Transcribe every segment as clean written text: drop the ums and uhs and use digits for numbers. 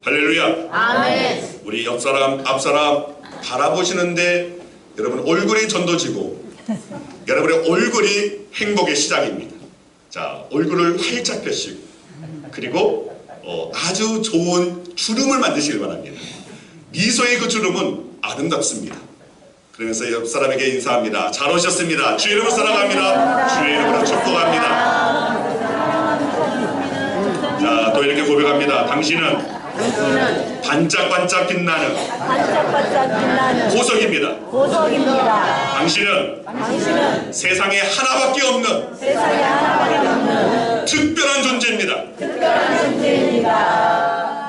할렐루야. 아멘. 우리 옆사람 앞사람 바라보시는데 여러분 얼굴이 전도지고 여러분의 얼굴이 행복의 시작입니다. 자, 얼굴을 활짝 펴시고 그리고 아주 좋은 주름을 만드시길 바랍니다. 미소의 그 주름은 아름답습니다. 그러면서 옆사람에게 인사합니다. 잘 오셨습니다. 주의 이름으로 사랑합니다. 주의 이름으로 축복합니다. 자, 또 이렇게 고백합니다. 당신은 반짝반짝 빛나는 보석입니다. 당신은 세상에 하나밖에 없는 특별한 존재입니다.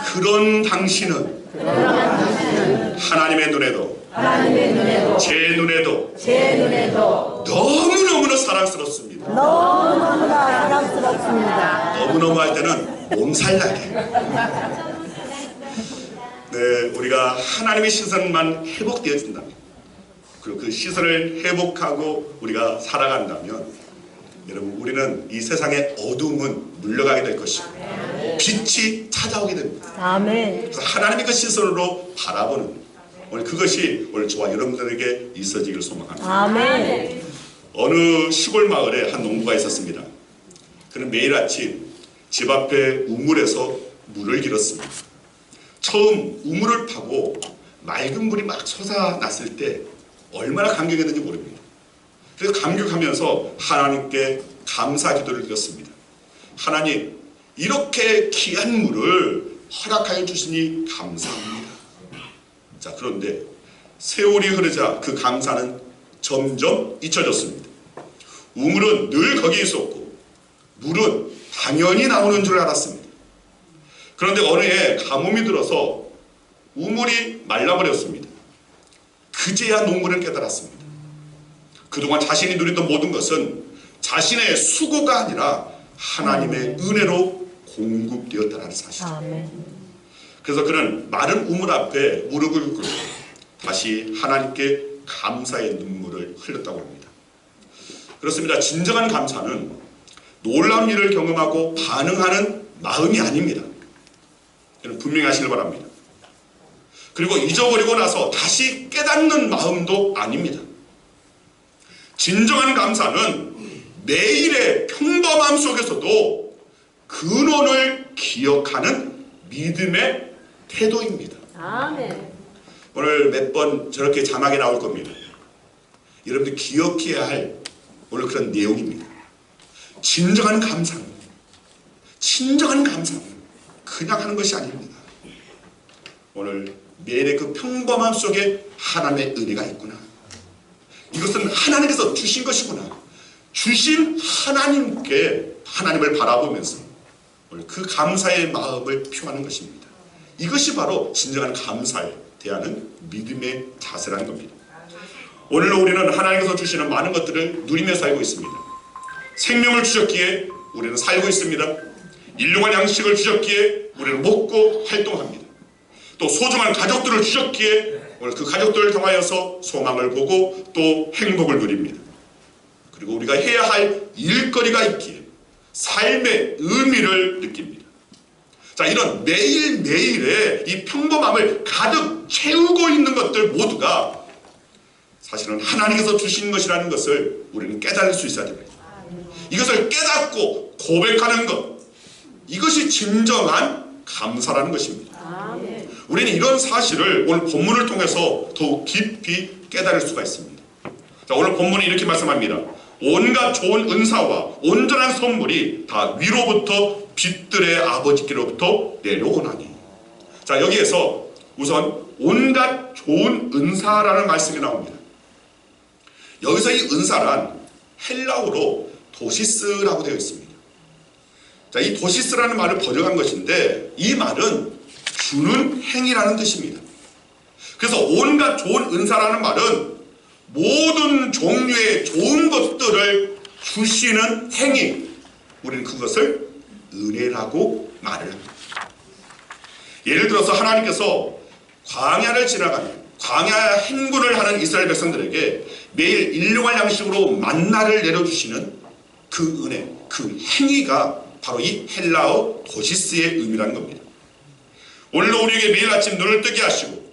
그런 당신은 하나님의 눈에도 제 눈에도 너무너무나 사랑스럽습니다. 너무너무 할 때는 몸살나게. 네, 우리가 하나님의 시선만 회복되어진다면, 그리고 그 시선을 회복하고 우리가 살아간다면, 여러분, 우리는 이 세상의 어둠은 물러가게 될 것이고 빛이 찾아오게 됩니다. 아멘. 그래서 하나님의 그 시선으로 바라보는 오늘 그것이 오늘 저와 여러분들에게 있어지길 소망합니다. 아멘. 어느 시골 마을에 한 농부가 있었습니다. 그는 매일 아침 집 앞에 우물에서 물을 길었습니다. 처음 우물을 파고 맑은 물이 막 솟아났을 때 얼마나 감격했는지 모릅니다. 그래서 감격하면서 하나님께 감사 기도를 드렸습니다. 하나님, 이렇게 귀한 물을 허락하여 주시니 감사합니다. 자, 그런데 세월이 흐르자 그 감사는 점점 잊혀졌습니다. 우물은 늘 거기에 있었고 물은 당연히 나오는 줄 알았습니다. 그런데 어느 해 가뭄이 들어서 우물이 말라버렸습니다. 그제야 농부는 깨달았습니다. 그동안 자신이 누리던 모든 것은 자신의 수고가 아니라 하나님의 은혜로 공급되었다는 사실이죠. 그래서 그는 마른 우물 앞에 무릎을 꿇고 다시 하나님께 감사의 눈물을 흘렸다고 합니다. 그렇습니다. 진정한 감사는 놀라운 일을 경험하고 반응하는 마음이 아닙니다. 분명히 하시길 바랍니다. 그리고 잊어버리고 나서 다시 깨닫는 마음도 아닙니다. 진정한 감사는 매일의 평범함 속에서도 근원을 기억하는 믿음의 태도입니다. 아멘. 오늘 몇 번 저렇게 자막에 나올 겁니다. 여러분들 기억해야 할 오늘 그런 내용입니다. 진정한 감사는 그냥 하는 것이 아닙니다. 오늘 매일의 그 평범함 속에 하나님의 은혜가 있구나. 이것은 하나님께서 주신 것이구나. 주신 하나님을 바라보면서 오늘 그 감사의 마음을 표하는 것입니다. 이것이 바로 진정한 감사에 대한 믿음의 자세라는 겁니다. 오늘로 우리는 하나님께서 주시는 많은 것들을 누리며 살고 있습니다. 생명을 주셨기에 우리는 살고 있습니다. 일용할 양식을 주셨기에 우리는 먹고 활동합니다. 또 소중한 가족들을 주셨기에 오늘 그 가족들을 통하여서 소망을 보고 또 행복을 누립니다. 그리고 우리가 해야 할 일거리가 있기에 삶의 의미를 느낍니다. 자, 이런 매일매일의 이 평범함을 가득 채우고 있는 것들 모두가 사실은 하나님께서 주신 것이라는 것을 우리는 깨달을 수 있어야 됩니다. 이것을 깨닫고 고백하는 것, 이것이 진정한 감사라는 것입니다. 우리는 이런 사실을 오늘 본문을 통해서 더욱 깊이 깨달을 수가 있습니다. 자, 오늘 본문이 이렇게 말씀합니다. 온갖 좋은 은사와 온전한 선물이 다 위로부터 빛들의 아버지께로부터 내려오나니. 자, 여기에서 우선 온갖 좋은 은사라는 말씀이 나옵니다. 여기서 이 은사란 헬라어로 도시스라고 되어 있습니다. 자, 이 도시스라는 말을 번역한 것인데 이 말은 주는 행위라는 뜻입니다. 그래서 온갖 좋은 은사라는 말은 모든 종류의 좋은 것들을 주시는 행위, 우리는 그것을 은혜라고 말을 합니다. 예를 들어서 하나님께서 광야를 지나가는 광야 행군을 하는 이스라엘 백성들에게 매일 일용할 양식으로 만나를 내려주시는 그 은혜, 그 행위가 바로 이 헬라어 도시스의 의미라는 겁니다. 오늘도 우리에게 매일 아침 눈을 뜨게 하시고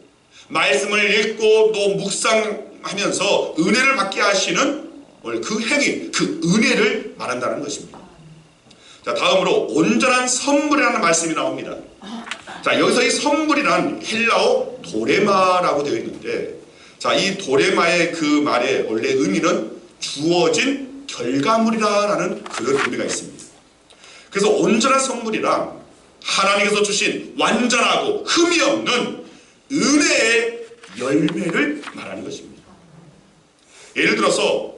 말씀을 읽고 또 묵상하면서 은혜를 받게 하시는 오늘 그 행위, 그 은혜를 말한다는 것입니다. 자, 다음으로 온전한 선물이라는 말씀이 나옵니다. 자, 여기서 이 선물이란 헬라어 도레마라고 되어 있는데, 자, 이 도레마의 그 말의 원래 의미는 주어진 결과물이라는 그런 의미가 있습니다. 그래서 온전한 선물이란 하나님께서 주신 완전하고 흠이 없는 은혜의 열매를 말하는 것입니다. 예를 들어서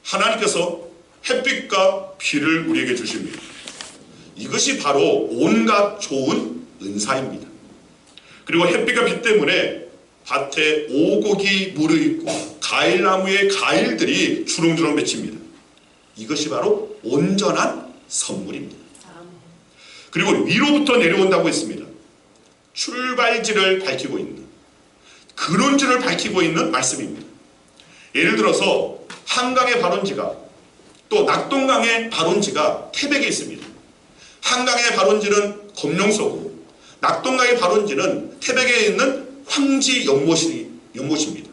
하나님께서 햇빛과 비를 우리에게 주십니다. 이것이 바로 온갖 좋은 은사입니다. 그리고 햇빛과 빛 때문에 밭에 오곡이 무르익고 가일나무의 가일들이 주렁주렁 맺힙니다. 이것이 바로 온전한 선물입니다. 그리고 위로부터 내려온다고 했습니다. 출발지를 밝히고 있는, 근원지를 밝히고 있는 말씀입니다. 예를 들어서 한강의 발원지가 또 낙동강의 발원지가 태백에 있습니다. 한강의 발원지는 검룡소고 낙동강의 발원지는 태백에 있는 황지 연못입니다.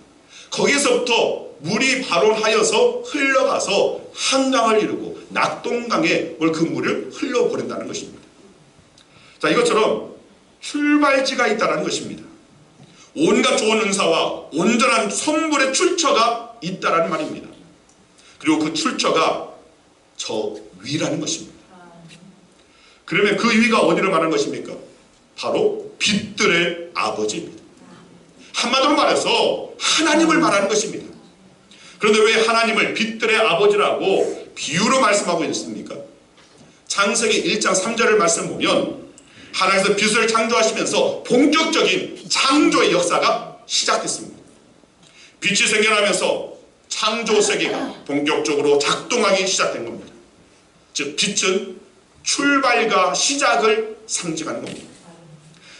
거기에서부터 물이 발원하여서 흘러가서 한강을 이루고 낙동강에 그 물을 흘려보낸다는 것입니다. 자, 이것처럼 출발지가 있다는 것입니다. 온갖 좋은 은사와 온전한 선물의 출처가 있다는 말입니다. 그리고 그 출처가 저 위라는 것입니다. 그러면 그 위가 어디를 말하는 것입니까? 바로 빛들의 아버지입니다. 한마디로 말해서 하나님을 말하는 것입니다. 그런데 왜 하나님을 빛들의 아버지라고 비유로 말씀하고 있습니까? 창세기 1장 3절을 말씀 보면 하나님께서 빛을 창조하시면서 본격적인 창조의 역사가 시작됐습니다. 빛이 생겨나면서 창조 세계가 본격적으로 작동하기 시작된 겁니다. 즉 빛은 출발과 시작을 상징하는 겁니다.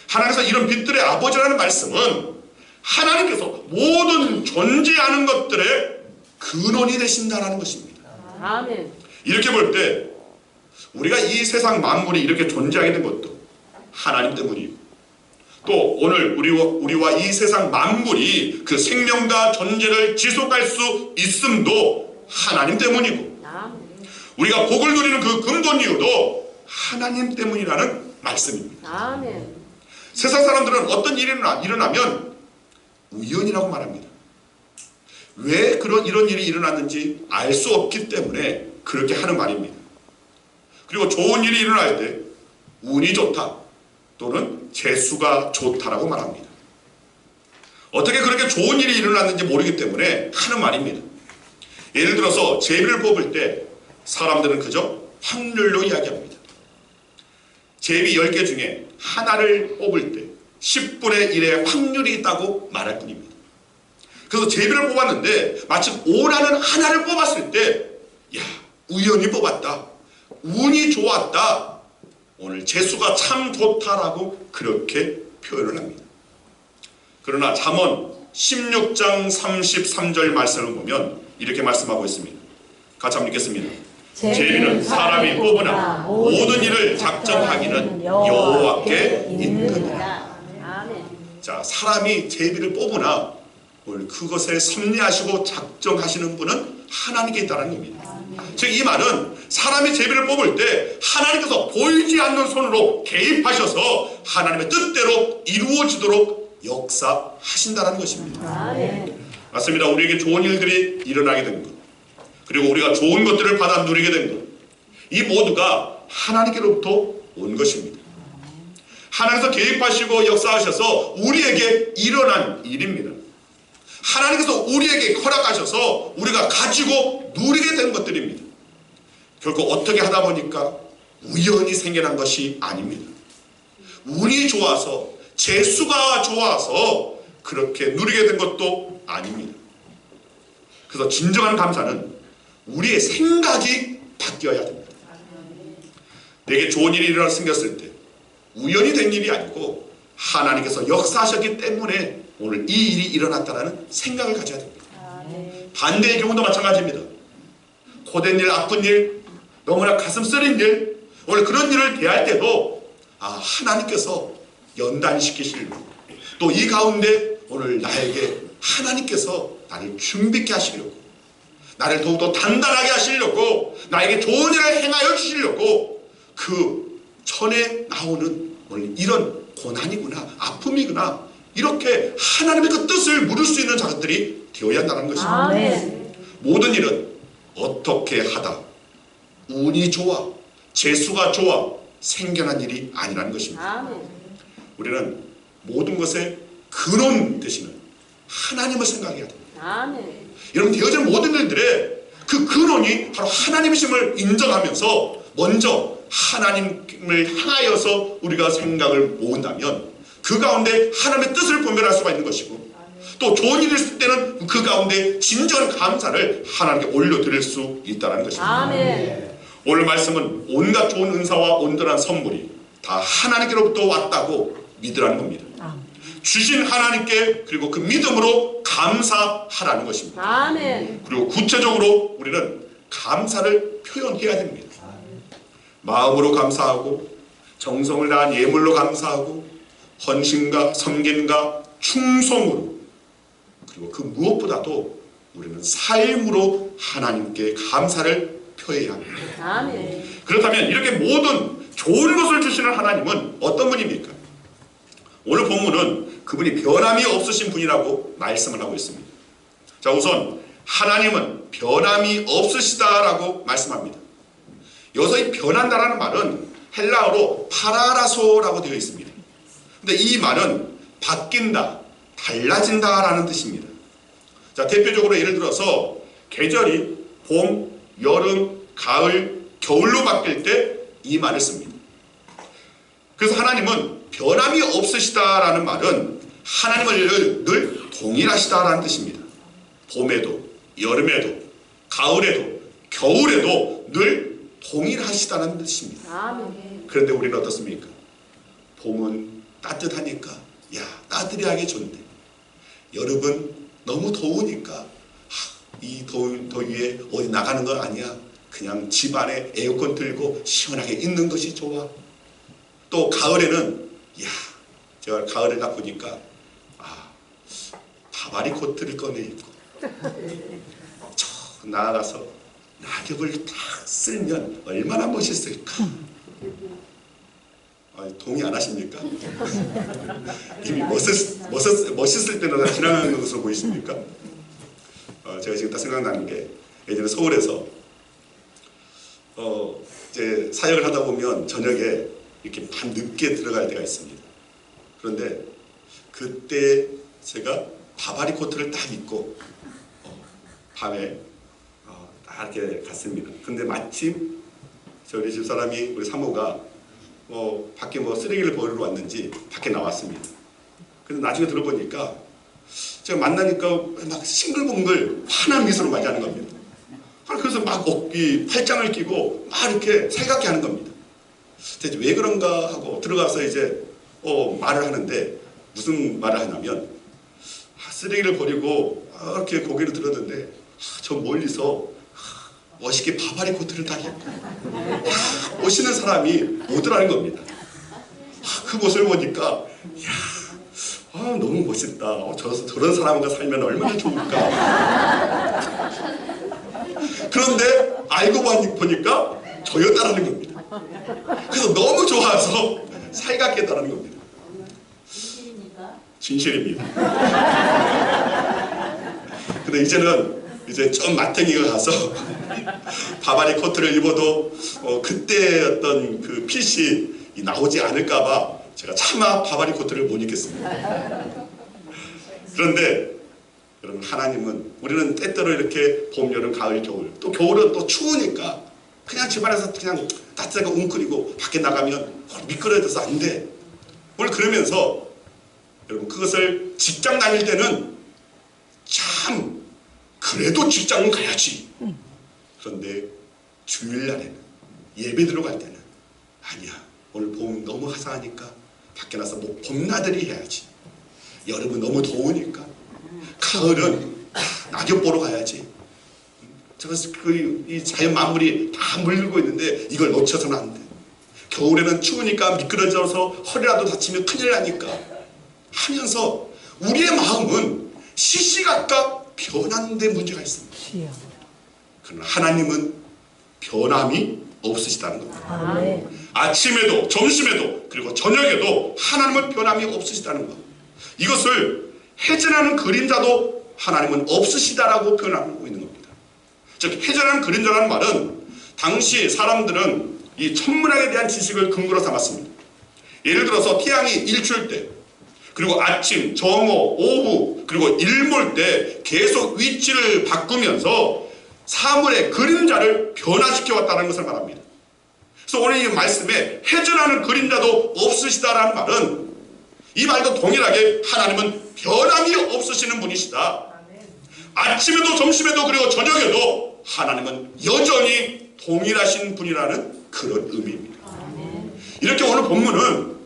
하나님께서 이런 빛들의 아버지라는 말씀은 하나님께서 모든 존재하는 것들의 근원이 되신다는 것입니다. 아멘. 이렇게 볼 때 우리가 이 세상 만물이 이렇게 존재하게 된 것도 하나님 때문이고, 또 오늘 우리와 이 세상 만물이 그 생명과 존재를 지속할 수 있음도 하나님 때문이고, 우리가 복을 누리는 그 근본 이유도 하나님 때문이라는 말씀입니다. 아멘. 세상 사람들은 어떤 일이 일어나면 우연이라고 말합니다. 왜 이런 일이 일어났는지 알 수 없기 때문에 그렇게 하는 말입니다. 그리고 좋은 일이 일어날 때 운이 좋다 또는 재수가 좋다라고 말합니다. 어떻게 그렇게 좋은 일이 일어났는지 모르기 때문에 하는 말입니다. 예를 들어서 제비를 뽑을 때 사람들은 그저 확률로 이야기합니다. 제비 10개 중에 하나를 뽑을 때 10분의 1의 확률이 있다고 말할 뿐입니다. 그래서 제비를 뽑았는데 마침 오라는 하나를 뽑았을 때, 야, 우연히 뽑았다, 운이 좋았다, 오늘 재수가 참 좋다라고 그렇게 표현을 합니다. 그러나 잠언 16장 33절 말씀을 보면 이렇게 말씀하고 있습니다. 같이 한번 읽겠습니다. 제비는 사람이 뽑으나 모든 일을 작정하기는 여호와께 있느니라. 자, 사람이 제비를 뽑으나 그것에 섭리하시고 작정하시는 분은 하나님께 있다는 겁니다. 즉 이 말은 사람이 제비를 뽑을 때 하나님께서 보이지 않는 손으로 개입하셔서 하나님의 뜻대로 이루어지도록 역사하신다는 것입니다. 맞습니다. 우리에게 좋은 일들이 일어나게 된 것, 그리고 우리가 좋은 것들을 받아 누리게 된 것, 이 모두가 하나님께로부터 온 것입니다. 하나님께서 개입하시고 역사하셔서 우리에게 일어난 일입니다. 하나님께서 우리에게 허락하셔서 우리가 가지고 누리게 된 것들입니다. 결국 어떻게 하다 보니까 우연히 생겨난 것이 아닙니다. 운이 좋아서 재수가 좋아서 그렇게 누리게 된 것도 아닙니다. 그래서 진정한 감사는 우리의 생각이 바뀌어야 됩니다. 내게 좋은 일이 생겼을 때 우연히 된 일이 아니고 하나님께서 역사하셨기 때문에 오늘 이 일이 일어났다는 생각을 가져야 됩니다. 반대의 경우도 마찬가지입니다. 고된 일, 아픈 일, 너무나 가슴 쓰린 일, 오늘 그런 일을 대할 때도 하나님께서 연단시키시려고 또 이 가운데 오늘 나에게 하나님께서 나를 준비케 하시려고 나를 더욱더 단단하게 하시려고 나에게 좋은 일을 행하여 주시려고 그 전에 나오는 오늘 이런 고난이구나 아픔이구나 이렇게 하나님의 그 뜻을 물을 수 있는 자들이 되어야 한다는 것입니다. 아멘. 모든 일은 어떻게 하다 운이 좋아 재수가 좋아 생겨난 일이 아니라는 것입니다. 아멘. 우리는 모든 것의 근원 되시는 하나님을 생각해야 됩니다. 아멘. 여러분 되어지는 모든 일들의 그 근원이 바로 하나님이심을 인정하면서 먼저 하나님을 향하여서 우리가 생각을 모은다면 그 가운데 하나님의 뜻을 분별할 수가 있는 것이고 또 좋은 일이 있을 때는 그 가운데 진정한 감사를 하나님께 올려드릴 수 있다는 것입니다. 아멘. 오늘 말씀은 온갖 좋은 은사와 온전한 선물이 다 하나님께로부터 왔다고 믿으라는 겁니다. 주신 하나님께 그리고 그 믿음으로 감사하라는 것입니다. 아멘. 그리고 구체적으로 우리는 감사를 표현해야 됩니다. 마음으로 감사하고 정성을 다한 예물로 감사하고 헌신과 섬김과 충성으로 그리고 그 무엇보다도 우리는 삶으로 하나님께 감사를 표해야 합니다. 아멘. 그렇다면 이렇게 모든 좋은 것을 주시는 하나님은 어떤 분입니까? 오늘 본문은 그분이 변함이 없으신 분이라고 말씀을 하고 있습니다. 자, 우선 하나님은 변함이 없으시다라고 말씀합니다. 여기서 이 변한다라는 말은 헬라어로 파라라소라고 되어 있습니다. 근데 이 말은 바뀐다, 달라진다라는 뜻입니다. 자, 대표적으로 예를 들어서 계절이 봄, 여름, 가을, 겨울로 바뀔 때 이 말을 씁니다. 그래서 하나님은 변함이 없으시다라는 말은 하나님을 늘 동일하시다라는 뜻입니다. 봄에도, 여름에도, 가을에도, 겨울에도 늘 동일하시다는 뜻입니다. 아멘. 그런데 우리는 어떻습니까? 봄은 따뜻하니까 야 따뜻하게 좋은데 여름은 너무 더우니까 이 더위에 어디 나가는 거 아니야. 그냥 집 안에 에어컨 틀고 시원하게 있는 것이 좋아. 또 가을에는 야 제가 가을에 딱 보니까 바바리 코트를 꺼내 입고 저 나아가서 낙엽을 딱 쓸면 얼마나 멋있을까. 동의 안 하십니까? 이미 멋있을 때는 지나가는 것으로 보이십니까? 제가 지금 딱 생각나는 게 예전에 서울에서 이제 사역을 하다 보면 저녁에 이렇게 밤 늦게 들어갈 때가 있습니다. 그런데 그때 제가 바바리 코트를 딱 입고 밤에 딱 이렇게 갔습니다. 근데 마침 저희 집사람이 우리 사모가 밖에 쓰레기를 버리러 왔는지 밖에 나왔습니다. 근데 나중에 들어보니까 제가 만나니까 막 싱글벙글 환한 미소로 맞이하는 겁니다. 그래서 막 어깨 팔짱을 끼고 막 이렇게 살갑게 하는 겁니다. 대체 왜 그런가 하고 들어가서 이제 말을 하는데 무슨 말을 하냐면 쓰레기를 버리고 이렇게 고개를 들었는데 저 멀리서 멋있게 바바리 코트를 딱 입고 오시는 사람이 오더라는 겁니다. 그 모습을 보니까 너무 멋있다. 저런 사람과 살면 얼마나 좋을까. 그런데 알고 보니까 저였다라는 겁니다. 그래서 너무 좋아서 살갑게 했다는 겁니다. 진실입니다. 근데 이제 좀 마탱이가 가서 바바리 코트를 입어도 그때 어떤 그 핏이 나오지 않을까봐 제가 차마 바바리 코트를 못 입겠습니다. 그런데 여러분 하나님은 우리는 때때로 이렇게 봄, 여름, 가을, 겨울 또 겨울은 또 추우니까 그냥 집안에서 그냥 따뜻하게 웅크리고 밖에 나가면 미끄러져서 안 돼. 오늘 그러면서 여러분 그것을 직장 다닐 때는 참 그래도 직장은 가야지. 그런데 주일날에는 예배 들어갈 때는 아니야. 오늘 봄 너무 화사하니까 밖에 나서 뭐 봄나들이 해야지. 여름은 너무 더우니까 가을은 낙엽 보러 가야지. 이 자연 만물이 다 물들고 있는데 이걸 놓쳐서는 안 돼. 겨울에는 추우니까 미끄러져서 허리라도 다치면 큰일 나니까 하면서 우리의 마음은 시시각각 변하는데 문제가 있습니다. 그러나 하나님은 변함이 없으시다는 겁니다. 아침에도 점심에도 그리고 저녁에도 하나님은 변함이 없으시다는 것. 이것을 해전하는 그림자도 하나님은 없으시다라고 표현하고 있는 겁니다. 즉 해전하는 그림자라는 말은 당시 사람들은 이 천문학에 대한 지식을 근거로 삼았습니다. 예를 들어서 태양이 일출 때 그리고 아침, 정오, 오후 그리고 일몰 때 계속 위치를 바꾸면서 사물의 그림자를 변화시켜 왔다는 것을 말합니다. 그래서 오늘 이 말씀에 해전하는 그림자도 없으시다라는 말은 이 말도 동일하게 하나님은 변함이 없으시는 분이시다. 아침에도 점심에도 그리고 저녁에도 하나님은 여전히 동일하신 분이라는 그런 의미입니다. 이렇게 오늘 본문은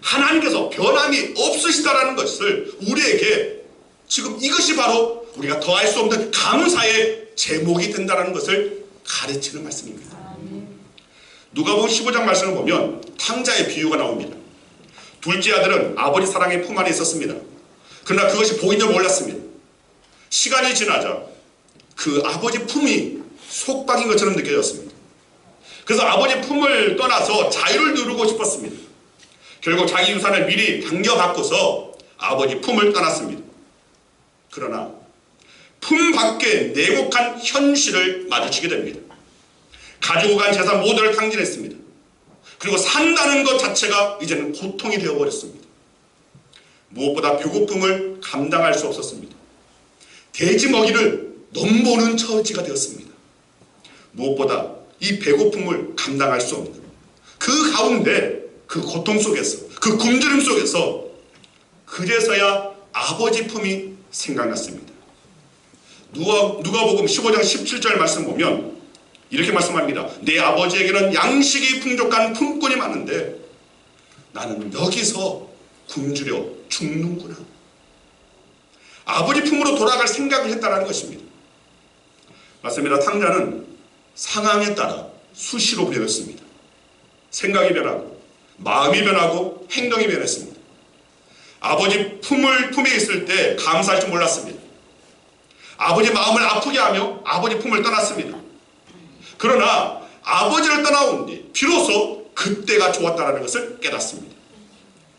하나님께서 변함이 없으시다라는 것을 우리에게 지금 이것이 바로 우리가 더할 수 없는 감사의 제목이 된다는 것을 가르치는 말씀입니다. 누가복음 15장 말씀을 보면 탕자의 비유가 나옵니다. 둘째 아들은 아버지 사랑의 품 안에 있었습니다. 그러나 그것이 보인 줄 몰랐습니다. 시간이 지나자 그 아버지 품이 속박인 것처럼 느껴졌습니다. 그래서 아버지 품을 떠나서 자유를 누르고 싶었습니다. 결국 자기 유산을 미리 당겨받고서 아버지 품을 떠났습니다. 그러나 품 밖에 냉혹한 현실을 마주치게 됩니다. 가지고 간 재산 모두를 탕진했습니다. 그리고 산다는 것 자체가 이제는 고통이 되어버렸습니다. 무엇보다 배고픔을 감당할 수 없었습니다. 돼지 먹이를 넘보는 처지가 되었습니다. 무엇보다 이 배고픔을 감당할 수 없는 그 가운데 그 고통 속에서 그 굶주림 속에서 그제서야 아버지 품이 생각났습니다. 누가복음 15장 17절 말씀 보면 이렇게 말씀합니다. 내 아버지에게는 양식이 풍족한 품꾼이 많은데 나는 여기서 굶주려 죽는구나. 아버지 품으로 돌아갈 생각을 했다는 것입니다. 맞습니다. 탕자는 상황에 따라 수시로 변했습니다. 생각이 변하고 마음이 변하고 행동이 변했습니다. 아버지 품에 있을 때 감사할 줄 몰랐습니다. 아버지 마음을 아프게 하며 아버지 품을 떠났습니다. 그러나 아버지를 떠나온 뒤 비로소 그때가 좋았다는 것을 깨닫습니다.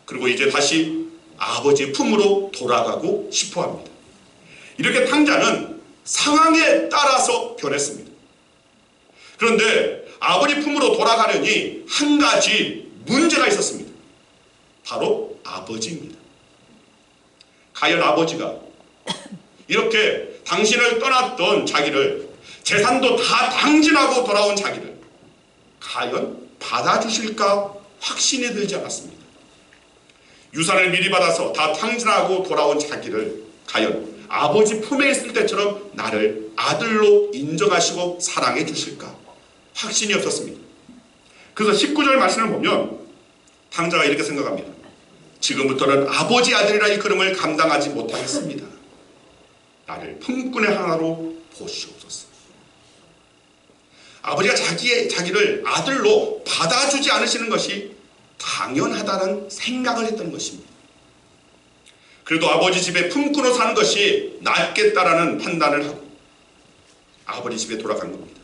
그리고 이제 다시 아버지 품으로 돌아가고 싶어합니다. 이렇게 탕자는 상황에 따라서 변했습니다. 그런데 아버지 품으로 돌아가려니 한 가지 문제가 있었습니다. 바로 아버지입니다. 과연 아버지가 이렇게 당신을 떠났던 자기를 재산도 다 탕진하고 돌아온 자기를 과연 받아주실까 확신이 들지 않았습니다. 유산을 미리 받아서 다 탕진하고 돌아온 자기를 과연 아버지 품에 있을 때처럼 나를 아들로 인정하시고 사랑해 주실까 확신이 없었습니다. 그래서 19절 말씀을 보면 탕자가 이렇게 생각합니다. 지금부터는 아버지 아들이라 이끌음을 감당하지 못하겠습니다. 나를 품꾼의 하나로 보시옵소서. 아버지가 자기를 아들로 받아주지 않으시는 것이 당연하다는 생각을 했던 것입니다. 그래도 아버지 집에 품꾼으로 사는 것이 낫겠다라는 판단을 하고 아버지 집에 돌아간 겁니다.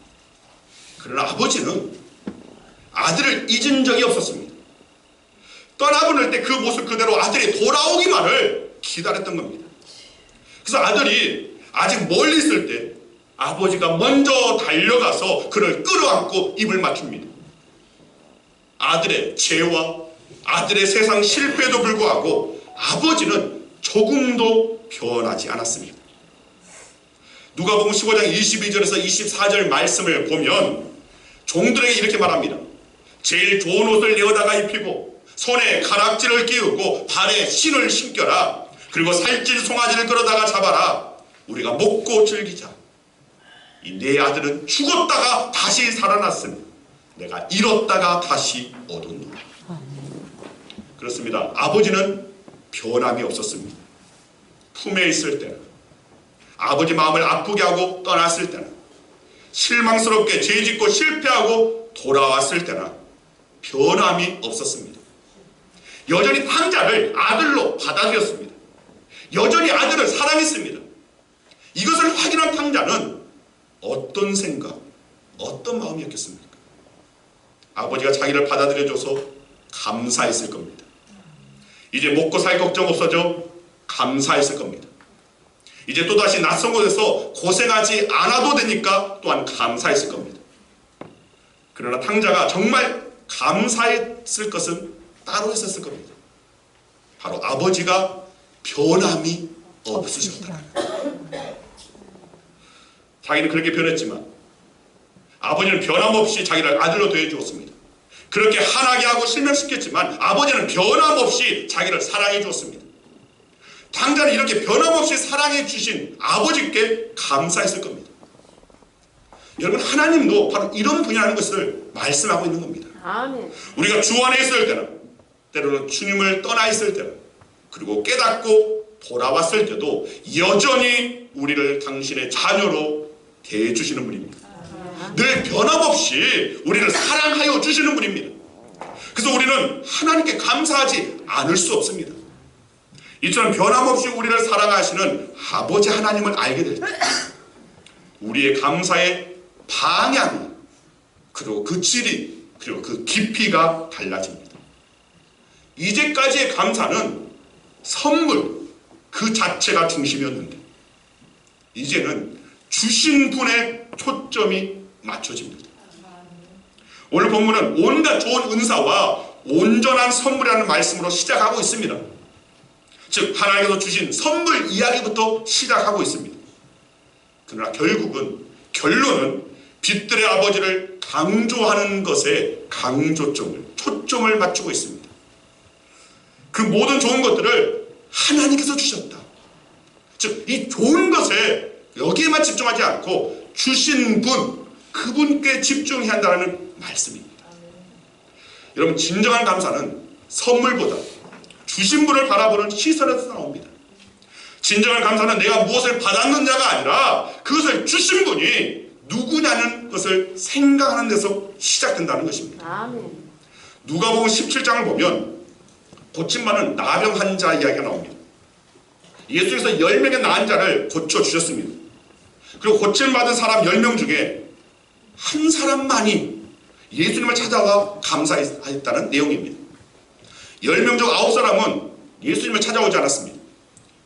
그러나 아버지는 아들을 잊은 적이 없었습니다. 떠나보낼 때 그 모습 그대로 아들이 돌아오기만을 기다렸던 겁니다. 그래서 아들이 아직 멀리 있을 때 아버지가 먼저 달려가서 그를 끌어안고 입을 맞춥니다. 아들의 죄와 아들의 세상 실패에도 불구하고 아버지는 조금도 변하지 않았습니다. 누가복음 15장 22절에서 24절 말씀을 보면 종들에게 이렇게 말합니다. 제일 좋은 옷을 내어다가 입히고 손에 가락지를 끼우고 발에 신을 신겨라. 그리고 살찐 송아지를 끌어다가 잡아라. 우리가 먹고 즐기자. 이 내 아들은 죽었다가 다시 살아났으니 내가 잃었다가 다시 얻었노라. 그렇습니다. 아버지는 변함이 없었습니다. 품에 있을 때는, 아버지 마음을 아프게 하고 떠났을 때는, 실망스럽게 죄짓고 실패하고 돌아왔을 때나 변함이 없었습니다. 여전히 탕자를 아들로 받아들였습니다. 여전히 아들을 사랑했습니다. 이것을 확인한 탕자는 어떤 생각, 어떤 마음이었겠습니까? 아버지가 자기를 받아들여줘서 감사했을 겁니다. 이제 먹고 살 걱정 없어져 감사했을 겁니다. 이제 또다시 낯선 곳에서 고생하지 않아도 되니까 또한 감사했을 겁니다. 그러나 탕자가 정말 감사했을 것은 따로 있었을 겁니다. 바로 아버지가 변함이 없으셨다. 자기는 그렇게 변했지만 아버지는 변함없이 자기를 아들로 대해주었습니다. 그렇게 환하게 하고 실명시켰지만 아버지는 변함없이 자기를 사랑해 주었습니다. 탕자는 이렇게 변함없이 사랑해 주신 아버지께 감사했을 겁니다. 여러분, 하나님도 바로 이런 분이라는 것을 말씀하고 있는 겁니다. 아멘. 우리가 주 안에 있을 때는, 때로는 주님을 떠나 있을 때는, 그리고 깨닫고 돌아왔을 때도 여전히 우리를 당신의 자녀로 대해주시는 분입니다. 늘 변함없이 우리를 사랑하여 주시는 분입니다. 그래서 우리는 하나님께 감사하지 않을 수 없습니다. 이처럼 변함없이 우리를 사랑하시는 아버지 하나님을 알게 될 때 우리의 감사의 방향이, 그리고 그 질이, 그리고 그 깊이가 달라집니다. 이제까지의 감사는 선물 그 자체가 중심이었는데 이제는 주신 분의 초점이 맞춰집니다. 오늘 본문은 온갖 좋은 은사와 온전한 선물이라는 말씀으로 시작하고 있습니다. 즉 하나님께서 주신 선물 이야기부터 시작하고 있습니다. 그러나 결론은 빛들의 아버지를 강조하는 것에 초점을 맞추고 있습니다. 그 모든 좋은 것들을 하나님께서 주셨다. 즉 이 좋은 것에 여기에만 집중하지 않고 주신 분, 그분께 집중해야 한다는 말씀입니다. 여러분, 진정한 감사는 선물보다 주신 분을 바라보는 시선에서 나옵니다. 진정한 감사는 내가 무엇을 받았느냐가 아니라 그것을 주신 분이 누구냐는 것을 생각하는 데서 시작된다는 것입니다. 아멘. 누가복음 17장을 보면 고침받은 나병 환자 이야기가 나옵니다. 예수께서 10명의 나은 자를 고쳐주셨습니다. 그리고 고침받은 사람 10명 중에 한 사람만이 예수님을 찾아와 감사했다는 내용입니다. 10명 중 9사람은 예수님을 찾아오지 않았습니다.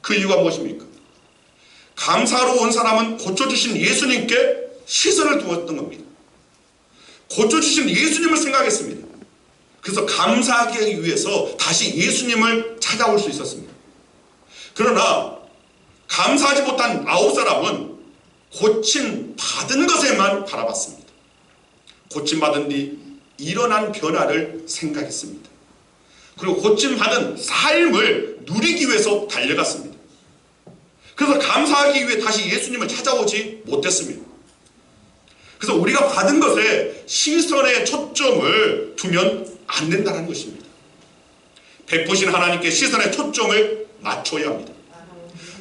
그 이유가 무엇입니까? 감사로 온 사람은 고쳐주신 예수님께 시선을 두었던 겁니다. 고쳐주신 예수님을 생각했습니다. 그래서 감사하기 위해서 다시 예수님을 찾아올 수 있었습니다. 그러나 감사하지 못한 9사람은 고침 받은 것에만 바라봤습니다. 고침 받은 뒤 일어난 변화를 생각했습니다. 그리고 고침 받은 삶을 누리기 위해서 달려갔습니다. 그래서 감사하기 위해 다시 예수님을 찾아오지 못했습니다. 그래서 우리가 받은 것에 시선의 초점을 두면 안 된다는 것입니다. 베푸신 하나님께 시선의 초점을 맞춰야 합니다.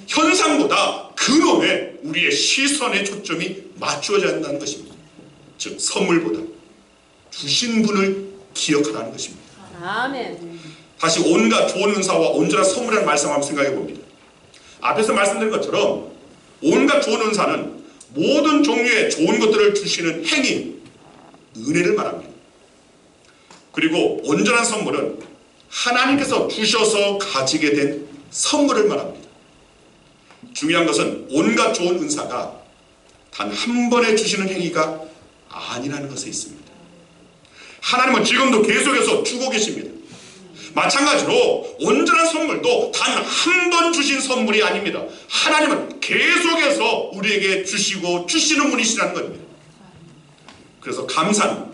현상보다 근원에 우리의 시선의 초점이 맞춰져야 한다는 것입니다. 즉 선물보다 주신 분을 기억하라는 것입니다. 아멘. 다시 온갖 좋은 은사와 온전한 선물이라는 말씀을 한번 생각해 봅니다. 앞에서 말씀드린 것처럼 온갖 좋은 은사는 모든 종류의 좋은 것들을 주시는 행위, 은혜를 말합니다. 그리고 온전한 선물은 하나님께서 주셔서 가지게 된 선물을 말합니다. 중요한 것은 온갖 좋은 은사가 단 한 번에 주시는 행위가 아니라는 것에 있습니다. 하나님은 지금도 계속해서 주고 계십니다. 마찬가지로 온전한 선물도 단 한 번 주신 선물이 아닙니다. 하나님은 계속해서 우리에게 주시고 주시는 분이시라는 겁니다. 그래서 감사는,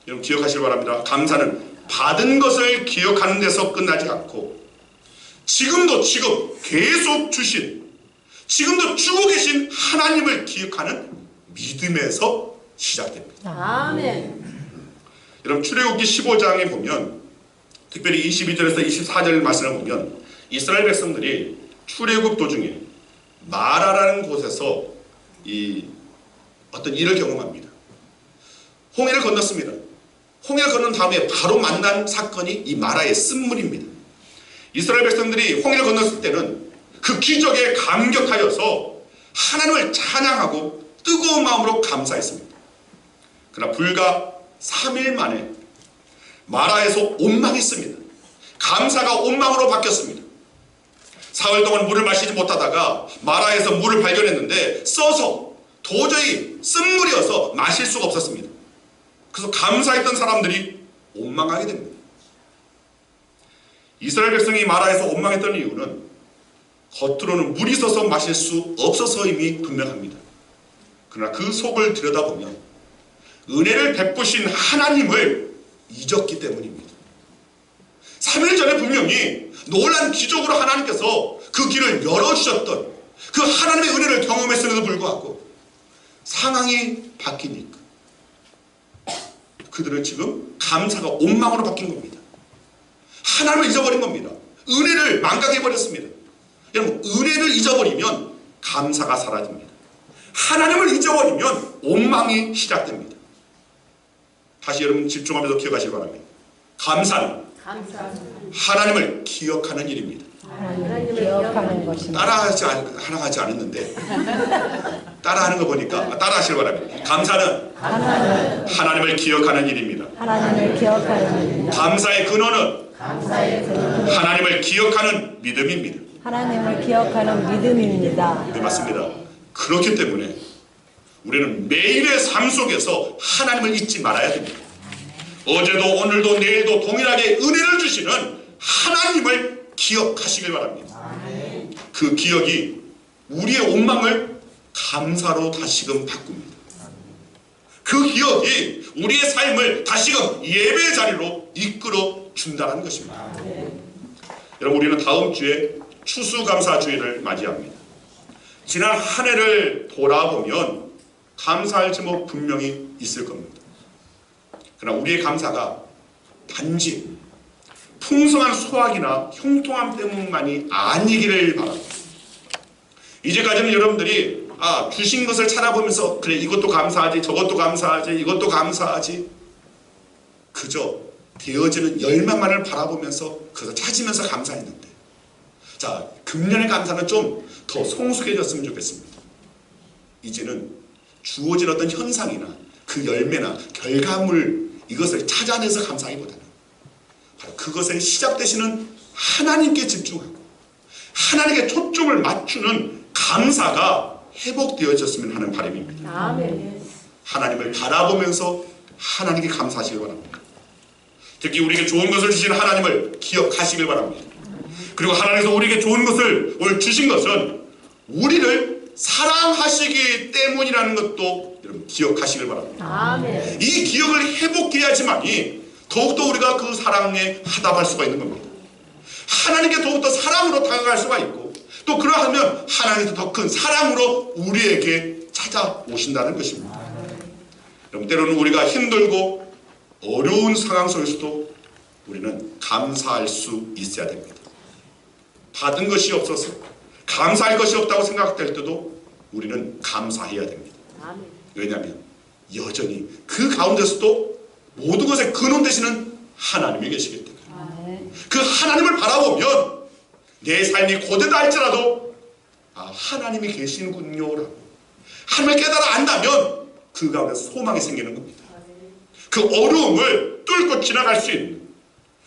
여러분 기억하시기 바랍니다. 감사는 받은 것을 기억하는 데서 끝나지 않고 지금도 계속 주신, 지금도 주고 계신 하나님을 기억하는 믿음에서 시작됩니다. 아멘. 여러분 출애굽기 15장에 보면 특별히 22절에서 24절 말씀을 보면 이스라엘 백성들이 출애굽 도중에 마라라는 곳에서 어떤 일을 경험합니다. 홍해를 건넜습니다. 홍해를 건넌 다음에 바로 만난 사건이 이 마라의 쓴물입니다. 이스라엘 백성들이 홍해를 건넜을 때는 그 기적에 감격하여서 하나님을 찬양하고 뜨거운 마음으로 감사했습니다. 그러나 불과 3일 만에 마라에서 온망했습니다. 감사가 온망으로 바뀌었습니다. 사흘 동안 물을 마시지 못하다가 마라에서 물을 발견했는데 써서 도저히 쓴물이어서 마실 수가 없었습니다. 그래서 감사했던 사람들이 원망하게 됩니다. 이스라엘 백성이 마라에서 원망했던 이유는 겉으로는 물이 있어서 마실 수 없어서임이 분명합니다. 그러나 그 속을 들여다보면 은혜를 베푸신 하나님을 잊었기 때문입니다. 3일 전에 분명히 놀란 기적으로 하나님께서 그 길을 열어주셨던 그 하나님의 은혜를 경험했음에도 불구하고 상황이 바뀌니까 그들은 지금 감사가 원망으로 바뀐 겁니다. 하나님을 잊어버린 겁니다. 은혜를 망각해버렸습니다. 여러분, 은혜를 잊어버리면 감사가 사라집니다. 하나님을 잊어버리면 원망이 시작됩니다. 다시 여러분 집중하면서 기억하시기 바랍니다. 감사는 하나님을 기억하는 일입니다. 하나님을 기억하는 것입니다. 따라하지 않았는데 따라하는 거 보니까 따라하시기 바랍니다. 감사는 하나님을 기억하는 일입니다. 하나님을 기억하는 일입니다. 감사의 근원은 하나님을 기억하는 믿음입니다. 하나님을 기억하는 믿음입니다. 네, 맞습니다. 그렇기 때문에 우리는 매일의 삶 속에서 하나님을 잊지 말아야 됩니다. 어제도 오늘도 내일도 동일하게 은혜를 주시는 하나님을 기억하시길 바랍니다. 그 기억이 우리의 원망을 감사로 다시금 바꿉니다. 그 기억이 우리의 삶을 다시금 예배의 자리로 이끌어 준다는 것입니다. 여러분, 우리는 다음 주에 추수감사주일을 맞이합니다. 지난 한 해를 돌아보면 감사할 제목 분명히 있을 겁니다. 그러나 우리의 감사가 단지 풍성한 수확이나 형통함 때문만이 아니기를 바랍니다. 이제까지는 여러분들이 주신 것을 찾아보면서 그래 이것도 감사하지 저것도 감사하지 이것도 감사하지 그저 되어지는 열매만을 바라보면서 그것을 찾으면서 감사했는데 자, 금년의 감사는 좀 더 성숙해졌으면 좋겠습니다. 이제는 주어진 어떤 현상이나 그 열매나 결과물 이것을 찾아내서 감사하기보다는 바로 그것에 시작되시는 하나님께 집중하고 하나님께 초점을 맞추는 감사가 회복되어졌으면 하는 바람입니다. 아멘. 하나님을 바라보면서 하나님께 감사하시길 바랍니다. 특히 우리에게 좋은 것을 주신 하나님을 기억하시길 바랍니다. 그리고 하나님께서 우리에게 좋은 것을 오늘 주신 것은 우리를 사랑하시기 때문이라는 것도 여러분 기억하시길 바랍니다. 아멘. 이 기억을 회복해야지만이 더욱더 우리가 그 사랑에 화답할 수가 있는 겁니다. 하나님께 더욱더 사랑으로 다가갈 수가 있고 또 그러하면 하나님께서 더 큰 사랑으로 우리에게 찾아오신다는 것입니다. 여러분, 때로는 우리가 힘들고 어려운 상황 속에서도 우리는 감사할 수 있어야 됩니다. 받은 것이 없어서 감사할 것이 없다고 생각될 때도 우리는 감사해야 됩니다. 아멘. 왜냐하면 여전히 그 가운데서도 모든 것의 근원 되시는 하나님이 계시기 때문에 그 하나님을 바라보면 내 삶이 고되다 할지라도 하나님이 계시는군요라고 하나님을 깨달아 안다면 그 가운데 소망이 생기는 겁니다. 그 어려움을 뚫고 지나갈 수 있는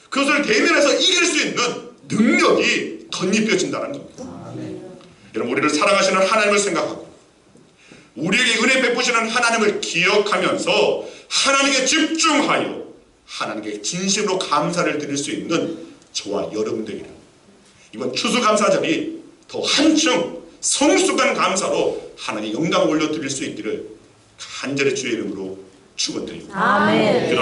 그것을 대면해서 이길 수 있는 능력이 덧입혀진다는 겁니다. 여러분, 우리를 사랑하시는 하나님을 생각하고 우리에게 은혜 베푸시는 하나님을 기억하면서 하나님께 집중하여 하나님께 진심으로 감사를 드릴 수 있는 저와 여러분들이라 이번 추수감사절이 더 한층 성숙한 감사로 하나님께 영광을 올려드릴 수 있기를 간절히 주의 이름으로 축원드립니다. 아멘. 기도하겠습니다.